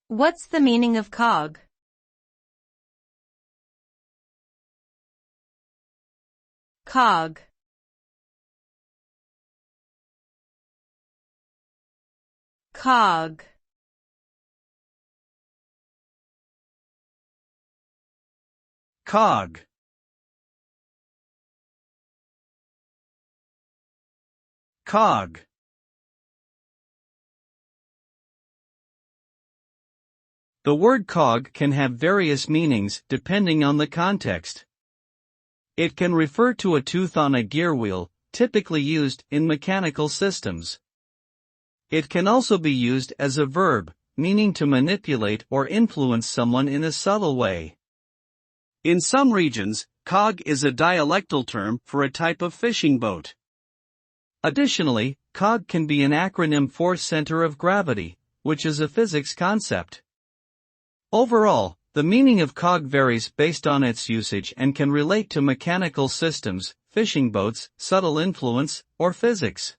What's the meaning of cog? Cog. Cog. Cog. Cog. The word cog can have various meanings depending on the context. It can refer to a tooth on a gear wheel, typically used in mechanical systems. It can also be used as a verb, meaning to manipulate or influence someone in a subtle way. In some regions, cog is a dialectal term for a type of fishing boat. Additionally, cog can be an acronym for center of gravity, which is a physics concept. Overall, the meaning of cog varies based on its usage and can relate to mechanical systems, fishing boats, subtle influence, or physics.